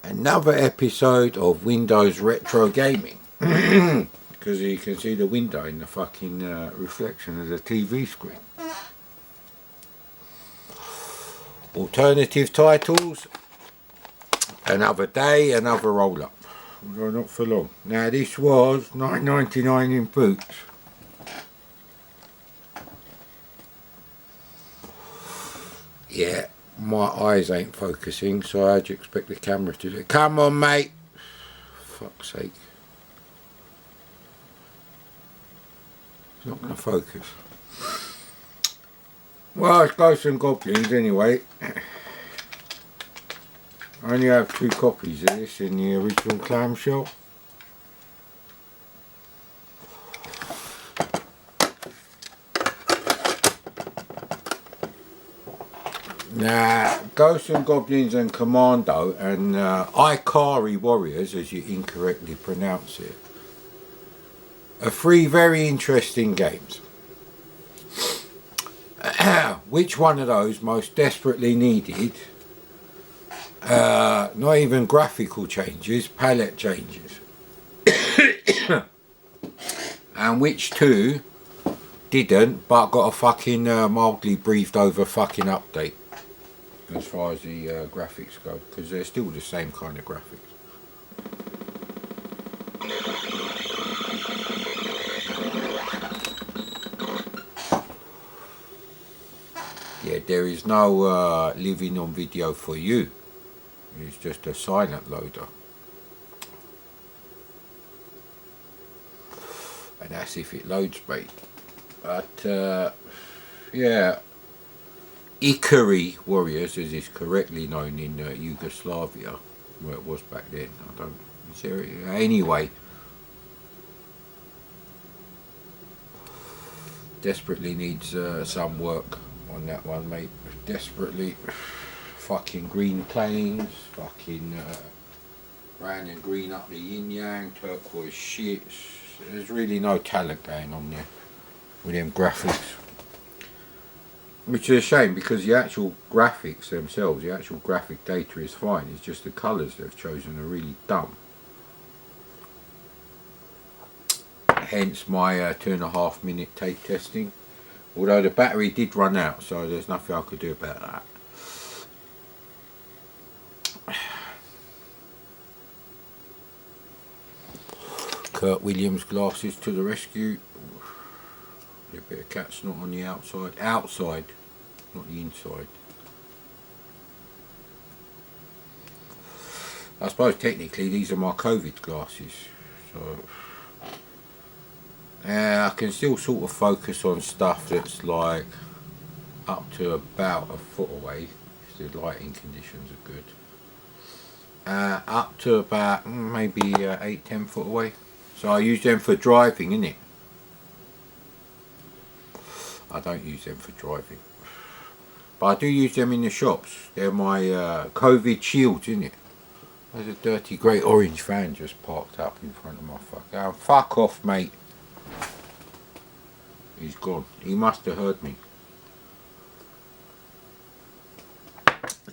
Another episode of Windows Retro Gaming. Because you can see the window in the fucking reflection of the TV screen. Alternative titles. Another day, another roll up. Although not for long. Now this was $9.99 in Boots. Yeah, my eyes ain't focusing, so how'd you expect the camera to do? Come on, mate! Fuck's sake. It's not going to focus. Well, it's Ghosts and Goblins anyway. I only have 2 copies of this in the original clamshell. Now, Ghosts and Goblins and Commando and Ikari Warriors, as you incorrectly pronounce it, are 3 very interesting games. Which one of those most desperately needed not even graphical changes, palette changes? And which 2 didn't, but got a fucking mildly breathed over fucking update as far as the graphics go, because they're still the same kind of graphics. Yeah, there is no living on video for you. It's just a silent loader. And that's if it loads, mate. But yeah, Ikari Warriors, as is correctly known in Yugoslavia, where it was back then. I don't. Is there, anyway, desperately needs some work on that one, mate. Desperately. Fucking green planes, fucking brown and green up the yin yang, turquoise shits. There's really no talent going on there with them graphics, which is a shame, because the actual graphics themselves, the actual graphic data is fine. It's just the colours they've chosen are really dumb. Hence my 2.5 minute tape testing. Although the battery did run out, so there's nothing I could do about that. Kurt Williams glasses to the rescue. A bit of cat snot on the outside. Outside, not the inside. I suppose technically these are my COVID glasses. So I can still sort of focus on stuff that's like up to about a foot away, if the lighting conditions are good. Up to about maybe 8-10 foot away. So I use them for driving, innit? I don't use them for driving, but I do use them in the shops. They're my COVID shields, innit? There's a dirty great orange van just parked up in front of my fucker. Fuck off, mate. He's gone. He must have heard me.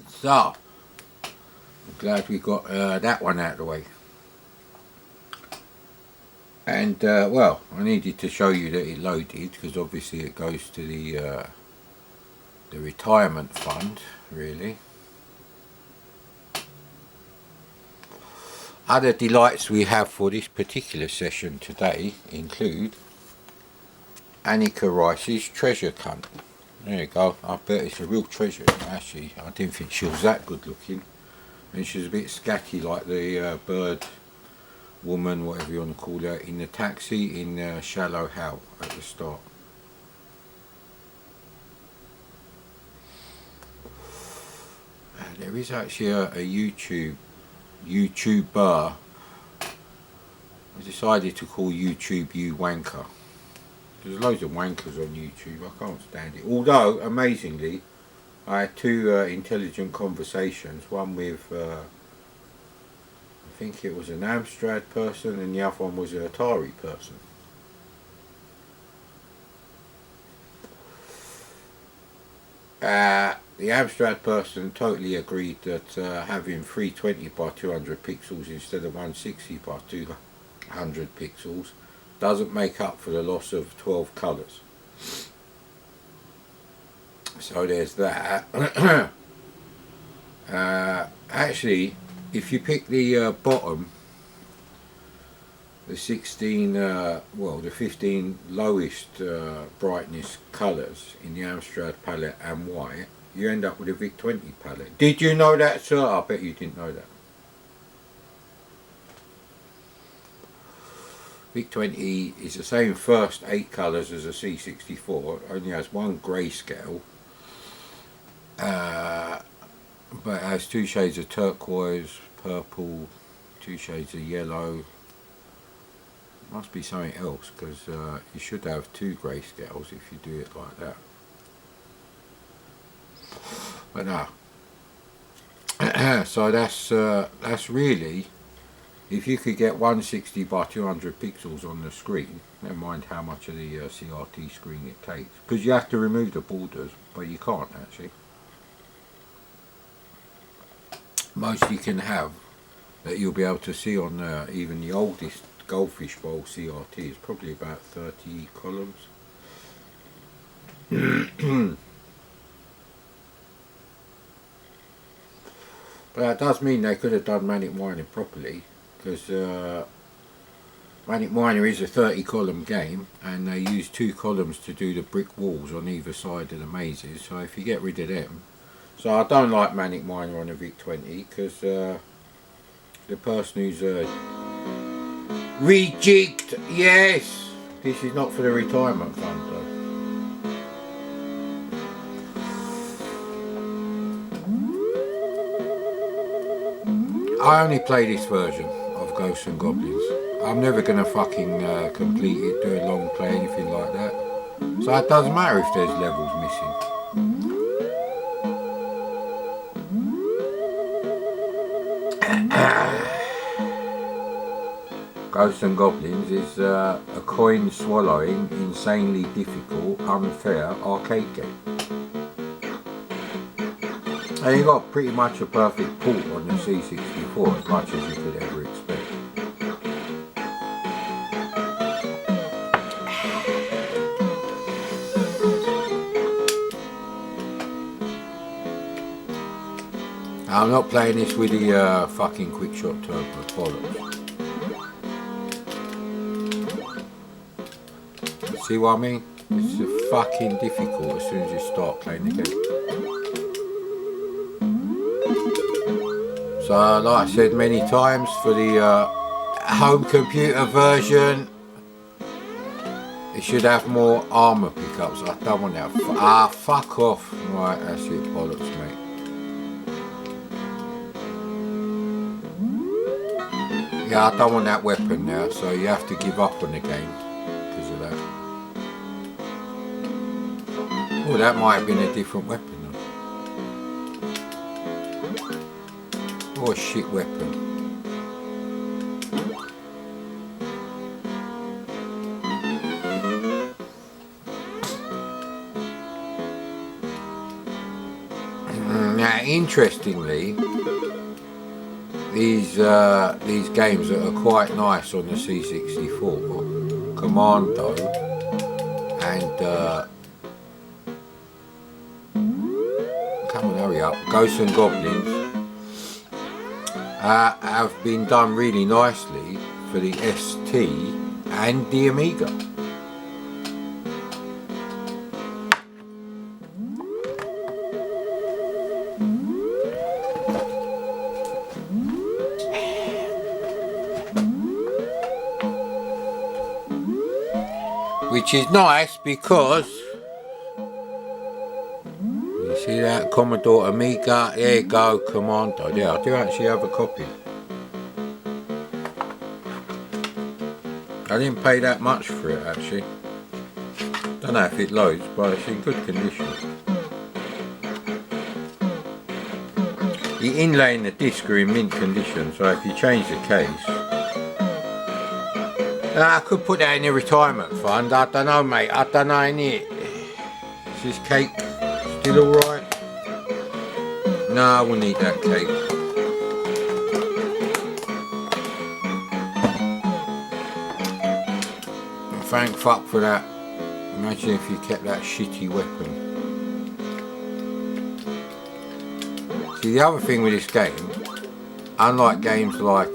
So, I'm glad we got that one out of the way. And well, I needed to show you that it loaded, because obviously it goes to the retirement fund, really. Other delights we have for this particular session today include Annika Rice's treasure cunt. There you go. I bet it's a real treasure. Actually, I didn't think she was that good looking, and she's a bit scatty like the bird woman, whatever you want to call her, in the taxi in Shallow Hal at the start. There is actually a YouTuber I decided to call YouTube You Wanker. There's loads of wankers on YouTube, I can't stand it. Although, amazingly, I had 2 intelligent conversations, one with I think it was an Amstrad person, and the other one was an Atari person. the Amstrad person totally agreed that having 320 by 200 pixels instead of 160 by 200 pixels doesn't make up for the loss of 12 colours. So there's that. Actually, if you pick the bottom, the 16, the 15 lowest brightness colours in the Amstrad palette and white, you end up with a VIC-20 palette. Did you know that, sir? I bet you didn't know that. VIC-20 is the same first 8 colours as a C64, it only has one grayscale, but it has 2 shades of turquoise, purple, 2 shades of yellow. Must be something else, because you should have 2 grayscales if you do it like that. But no. So that's really, if you could get 160 by 200 pixels on the screen, never mind how much of the CRT screen it takes, because you have to remove the borders, but you can't actually. Most you can have that you'll be able to see on even the oldest Goldfish Bowl CRT is probably about 30 columns. But that does mean they could have done Manic Miner properly, because Manic Miner is a 30 column game and they use 2 columns to do the brick walls on either side of the mazes, so if you get rid of them. So I don't like Manic Miner on a VIC-20 because the person who's rejigged, yes, this is not for the retirement fund though. I only play this version of Ghosts and Goblins. I'm never going to fucking complete it, do a long play, anything like that. So it doesn't matter if there's levels missing. Ghosts and Goblins is a coin-swallowing, insanely difficult, unfair arcade game. And you got pretty much a perfect port on the C64, as much as you could ever expect. I'm not playing this with the fucking quickshot turbo bollocks. See what I mean? It's fucking difficult as soon as you start playing the game. So, like I said many times, for the home computer version, it should have more armour pickups. I don't want that. Fuck off. Right, that's it, bollocks, mate. Yeah, I don't want that weapon now, so you have to give up on the game because of that. Oh, that might have been a different weapon. Or a shit weapon. Now, interestingly, these games that are quite nice on the C64, Commando, and come on, hurry up, Ghosts and Goblins. Have been done really nicely for the ST and the Amiga. Which is nice because see that Commodore Amiga? There you go, Commando. Yeah, I do actually have a copy. I didn't pay that much for it actually. Don't know if it loads, but it's in good condition. The inlay and the disc are in mint condition, so if you change the case, I could put that in the retirement fund. I don't know, mate. I don't know, innit? Is this cake still alright? No, I wouldn't eat that cake. Thank fuck for that. Imagine if you kept that shitty weapon. See, the other thing with this game, unlike games like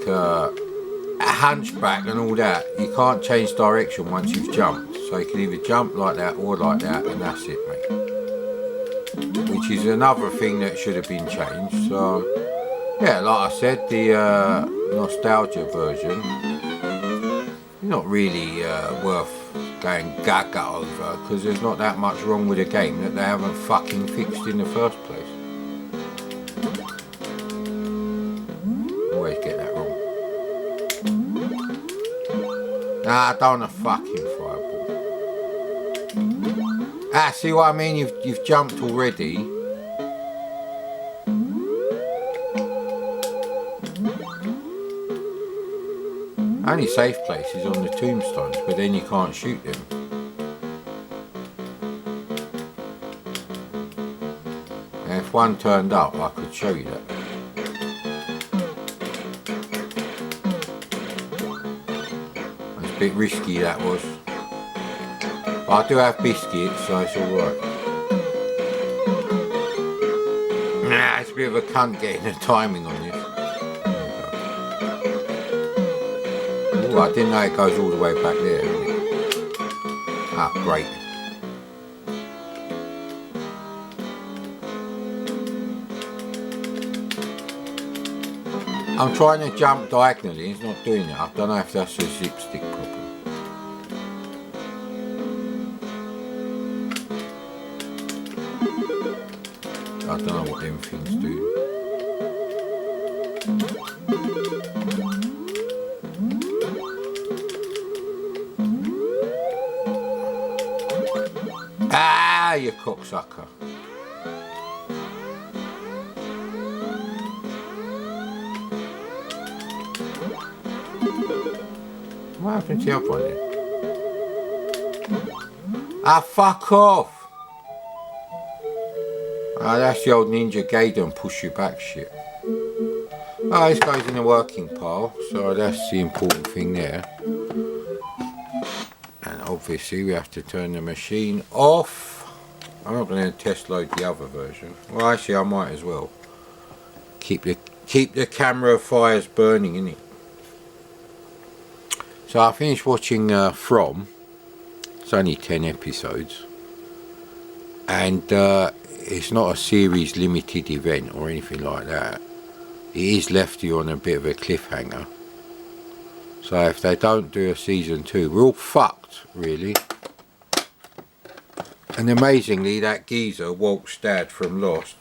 Hunchback and all that, you can't change direction once you've jumped. So you can either jump like that or like that, and that's it, mate. Which is another thing that should have been changed. So, yeah, like I said, the nostalgia version, not really worth going gaga over, because there's not that much wrong with the game that they haven't fucking fixed in the first place. Always get that wrong. Nah, I don't want a fucking fireball. Ah, see what I mean? You've jumped already. Only safe place is on the tombstones, but then you can't shoot them. And if one turned up, I could show you that. It's a bit risky, that was. But I do have biscuits, so it's alright. Nah, it's a bit of a cunt getting the timing on this. Ooh, I didn't know it goes all the way back there. Ah, great. I'm trying to jump diagonally, it's not doing it. I don't know if that's a zip stick problem. I don't know what them things do. Ah, you cocksucker. What happened to the other one then? Ah, fuck off! Ah, that's the old Ninja Gaiden push you back shit. Oh, this goes in the working pile, so that's the important thing there. And obviously we have to turn the machine off. I'm not going to test load the other version. Well, actually I might as well. Keep the camera fires burning, innit? So I finished watching From. It's only 10 episodes. And it's not a series limited event or anything like that. It is left you on a bit of a cliffhanger. So if they don't do a season 2, we're all fucked, really. And amazingly, that geezer, Walt Stad from Lost,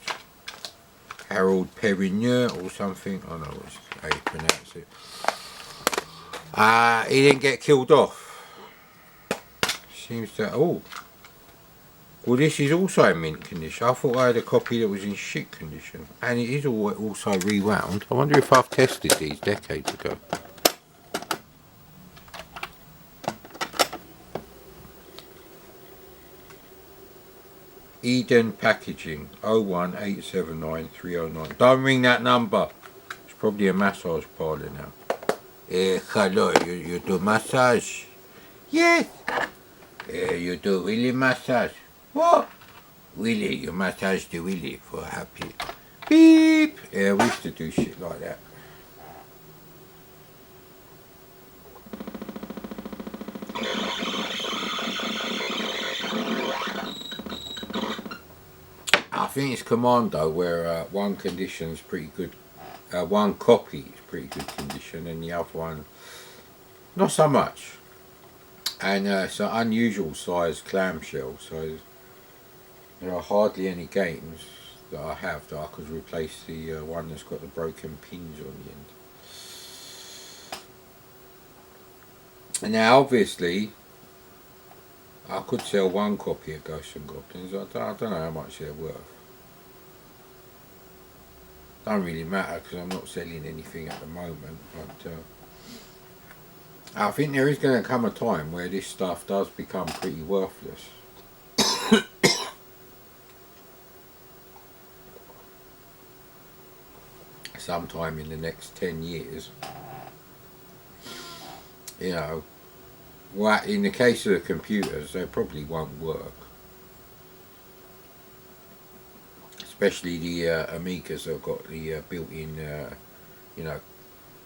Harold Perrineau or something, I don't know how you pronounce it. He didn't get killed off. Seems that, oh. Well, this is also in mint condition. I thought I had a copy that was in shit condition. And it is also rewound. I wonder if I've tested these decades ago. Eden Packaging 01879 Don't ring that number. It's probably a massage parlour now. Hello, you do massage? Yes. You do Willy massage? What? Willy, you massage the Willy for happy. Beep. Yeah, we used to do shit like that. I think it's Commando where one condition's pretty good, one copy is pretty good condition and the other one not so much. And it's an unusual size clamshell, so there are hardly any games that I have that I could replace the one that's got the broken pins on the end. And now obviously I could sell one copy of Ghosts and Goblins. I don't know how much they're worth. Don't really matter because I'm not selling anything at the moment, but I think there is going to come a time where this stuff does become pretty worthless. sometime in the next 10 years. You know, well, in the case of the computers, they probably won't work. Especially the Amigas that have got the built-in, you know,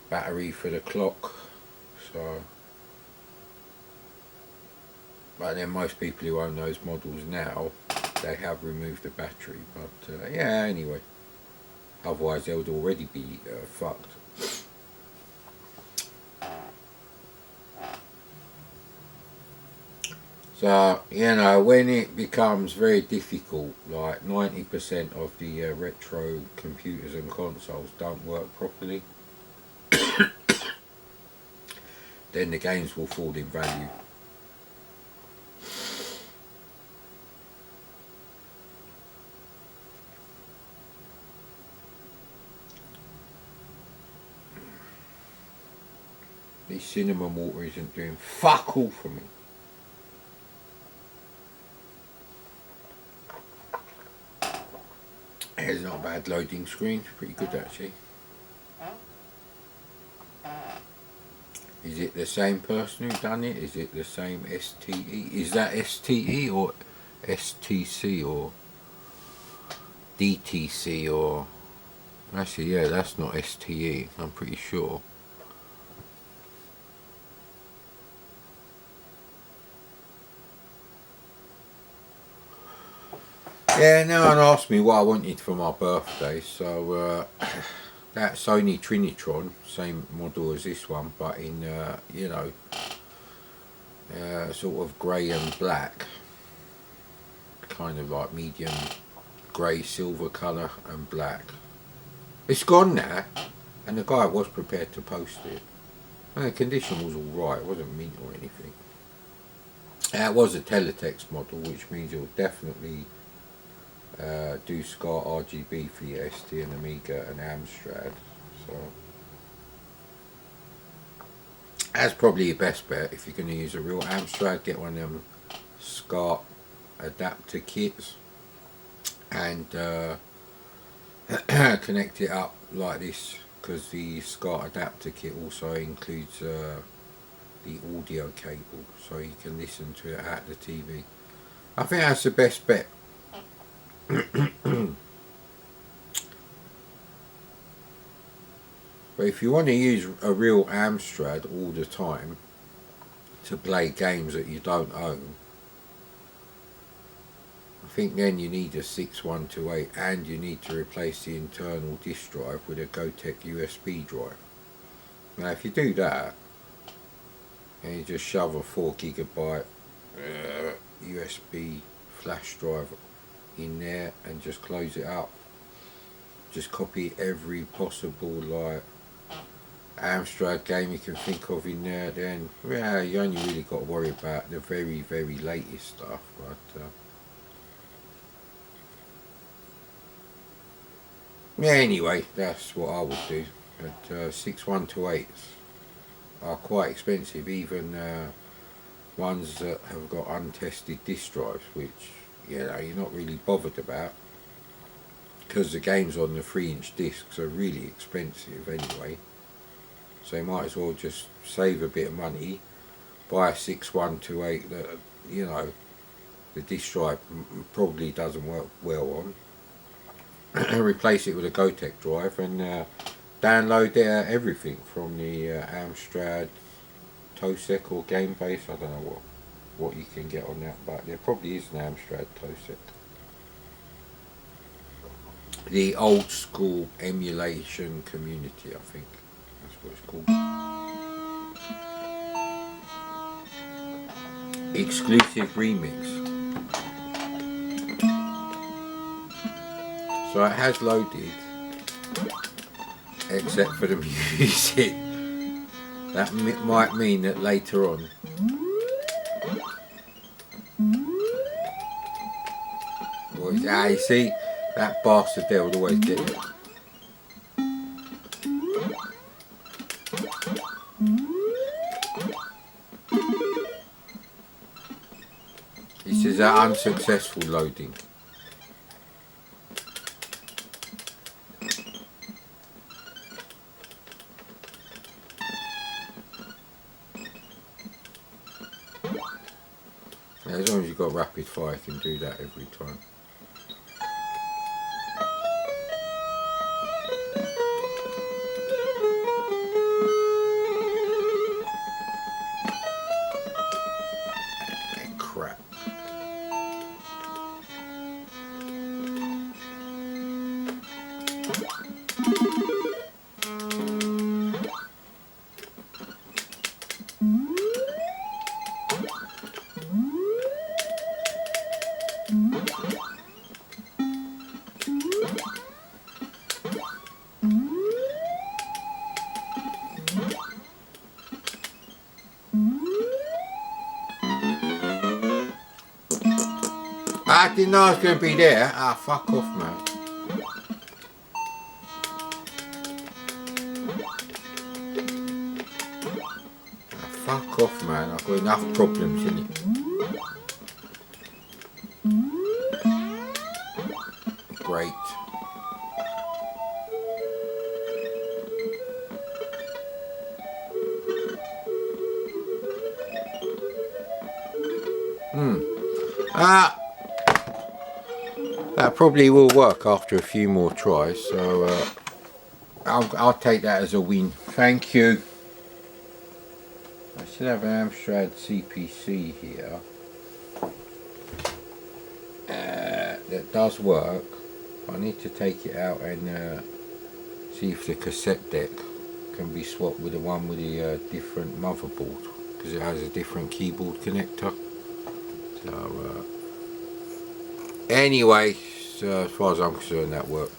battery for the clock. So, but then most people who own those models now, they have removed the battery. But yeah, anyway, otherwise they would already be fucked. So, you know, when it becomes very difficult, like 90% of the retro computers and consoles don't work properly, then the games will fall in value. The cinnamon water isn't doing fuck all for me. It's not a bad loading screen, pretty good actually. Is it the same person who done it? Is it the same STE? Is that STE or STC or DTC or... Actually, yeah, that's not STE, I'm pretty sure. Yeah, no one asked me what I wanted for my birthday, so that Sony Trinitron, same model as this one, but in, you know, sort of grey and black, kind of like medium grey silver colour and black. It's gone now, and the guy was prepared to post it, and the condition was alright, it wasn't mint or anything. It was a teletext model, which means it will definitely do SCART RGB for your ST and Amiga and Amstrad, so that's probably your best bet. If you're going to use a real Amstrad, get one of them SCART adapter kits and connect it up like this, because the SCART adapter kit also includes the audio cable, so you can listen to it at the TV. I think that's the best bet. But if you want to use a real Amstrad all the time to play games that you don't own, I think then you need a 6128 and you need to replace the internal disk drive with a Gotek USB drive. Now if you do that and you just shove a 4GB USB flash drive in there and just close it up, just copy every possible like Amstrad game you can think of in there, then yeah, you only really got to worry about the very latest stuff. But yeah, anyway, that's what I would do. But 6128s are quite expensive, even ones that have got untested disk drives, which, you know, you're not really bothered about, because the games on the 3-inch discs are really expensive anyway. So you might as well just save a bit of money, buy a 6128 that, you know, the disk drive probably doesn't work well on, replace it with a Gotek drive and download everything from the Amstrad TOSEC or GameBase. I don't know what you can get on that, but there probably is an Amstrad TOSEC. The old school emulation community, I think that's what it's called. Exclusive remix. So it has loaded, except for the music. That might mean that later on you see, that bastard there would always get it. He says that unsuccessful loading. As long as you've got rapid fire, you can do that every time. Crap. I didn't know I was going to be there. Ah, fuck off, man. Ah, fuck off, man. I've got enough problems, innit? Great. That probably will work after a few more tries, so I'll take that as a win. Thank you. I still have an Amstrad CPC here that does work. I need to take it out and see if the cassette deck can be swapped with the one with the different motherboard, because it has a different keyboard connector. So anyway, so as far as I'm concerned, that worked.